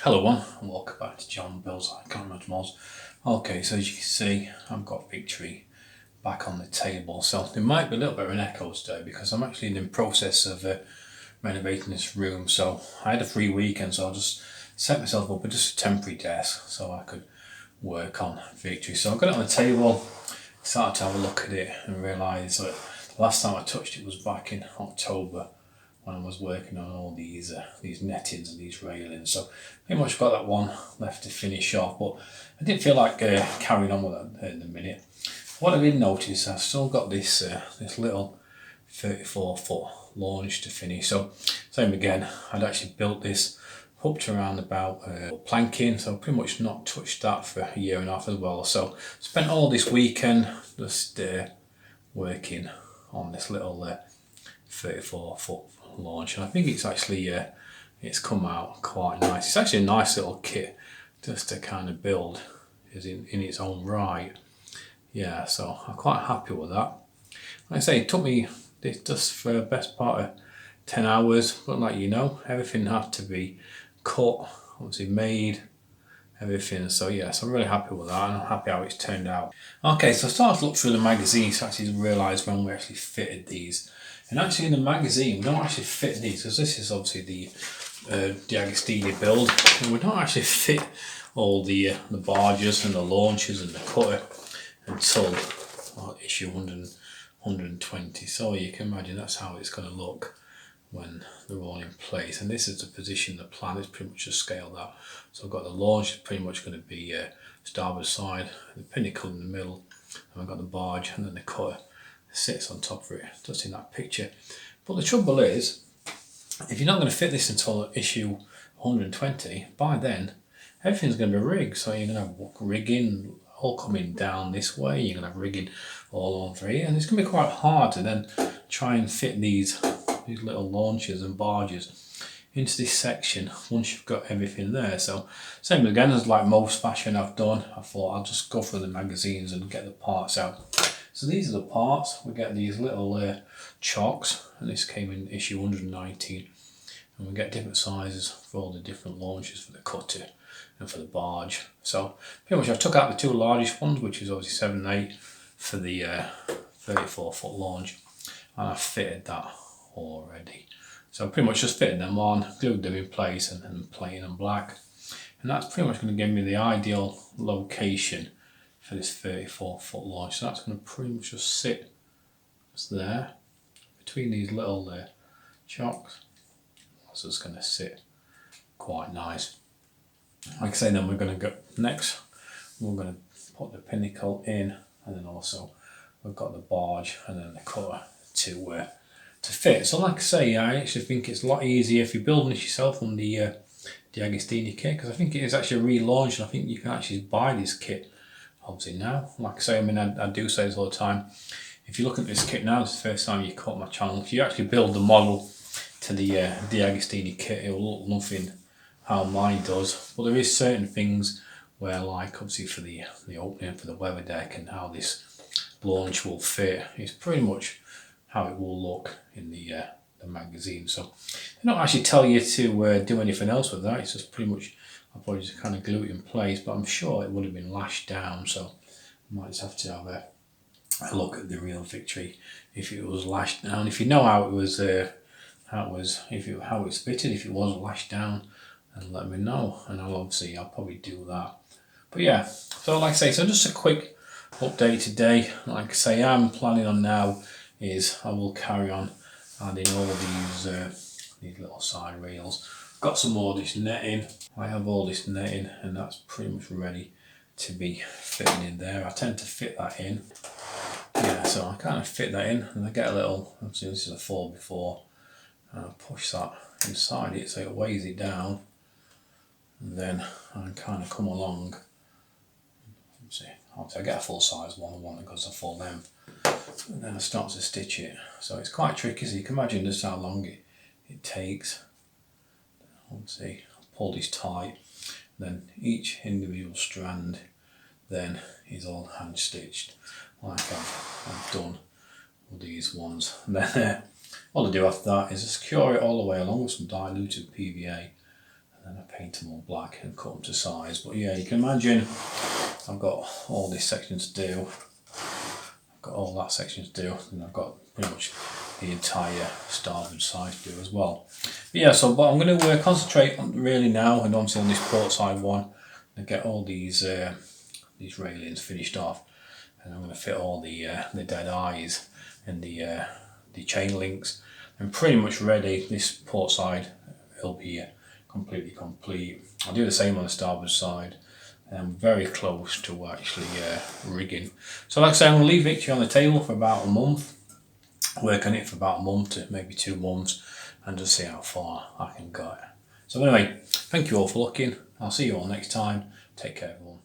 Hello one, and welcome back to John Bill's Iconic Mods. Okay, so as you can see, I've got Victory back on the table. So there might be a little bit of an echo today because I'm actually in the process of renovating this room. So I had a free weekend, so I just set myself up with just a temporary desk so I could work on Victory. So I got it on the table, started to have a look at it and realised that the last time I touched it was back in October, when I was working on all these nettings and these railings. So pretty much got that one left to finish off, but I didn't feel like carrying on with that in the minute. What I did notice, I've still got this little 34-foot launch to finish. So same again, I'd actually built this up to around about planking, so pretty much not touched that for a year and a half as well. So spent all this weekend just working on this little 34-foot launch, and I think it's actually it's come out quite nice. It's actually a nice little kit just to kind of build is in its own right. Yeah, so I'm quite happy with that. Like I say, it took me this just for the best part of 10 hours, but like everything had to be cut, obviously made, everything. So yes, I'm really happy with that, and I'm happy how it's turned out. Okay, so I started to look through the magazines to actually realise when we actually fitted these. And actually in the magazine, we don't actually fit these, because this is obviously the Agostini build, and we don't actually fit all the barges and the launches and the cutter until issue 120. So you can imagine that's how it's going to look when they're all in place. And this is the position the plan is pretty much just scaled out. So I've got the launch is pretty much going to be starboard side, the pinnacle in the middle, and I've got the barge, and then the cutter sits on top of it, just in that picture. But the trouble is, if you're not going to fit this until issue 120, by then everything's going to be rigged. So you're going to have rigging all coming down this way, you're going to have rigging all over here, and it's going to be quite hard to then try and fit these little launches and barges into this section once you've got everything there. So same again as like most fashion I've done, I thought I'll just go through the magazines and get the parts out. So these are the parts. We get these little chocks, and this came in issue 119, and we get different sizes for all the different launches for the cutter and for the barge. So pretty much I took out the two largest ones, which is obviously 7 and 8 for the 34-foot launch, and I fitted that already. So pretty much just fitted them on, glued them in place, and then plain and black, and that's pretty much going to give me the ideal location for this 34-foot launch. So that's going to pretty much just sit just there between these little chocks. So it's going to sit quite nice. Like I say, then we're going to go next, we're going to put the pinnacle in, and then also we've got the barge and then the cutter to fit. So like I say, I actually think it's a lot easier if you're building this yourself on the Agostini kit, because I think it is actually relaunched, and I think you can actually buy this kit obviously now. Like I say, I do say this all the time, if you look at this kit now, it's the first time you caught my channel, if you actually build the model to the Agostini kit, it will look nothing how mine does. But there is certain things where, like obviously for the opening for the weather deck and how this launch will fit, it's pretty much how it will look in the magazine. So they don't actually tell you to do anything else with that, it's just pretty much, I'll probably just kind of glue it in place, but I'm sure it would have been lashed down, so I might just have to have a look at the real Victory if it was lashed down. If you know how it was how it's fitted, if it was lashed down, and let me know, and I'll probably do that. But yeah, so like I say, so just a quick update today. Like I say, I'm planning on now is I will carry on adding all these little side rails. Got some more of this netting. I have all this netting, and that's pretty much ready to be fitting in there. I tend to fit that in. Yeah, so I kind of fit that in, and I get a little, obviously this is a 4x4, and I push that inside it so it weighs it down, and then I kind of come along. See, obviously I get a full size one that goes a full length, and then I start to stitch it. So it's quite tricky, so you can imagine just how long it takes. Obviously pull this tight, then each individual strand then is all hand stitched like I've done with these ones. And then all I do after that is secure it all the way along with some diluted PVA, and and then I paint them all black and cut them to size. But yeah, you can imagine I've got all this section to do, I've got all that section to do, and I've got pretty much the entire starboard side to do as well. But yeah, so but I'm going to concentrate on really now, and obviously on this port side one, and get all these railings finished off, and I'm going to fit all the dead eyes and the chain links, and pretty much ready. This port side will be completely complete. I'll do the same on the starboard side, and I'm very close to actually rigging. So like I say, I'm going to leave Victory on the table for about a month, work on it for about a month to maybe 2 months, and just see how far I can go. So anyway, thank you all for looking. I'll see you all next time. Take care everyone.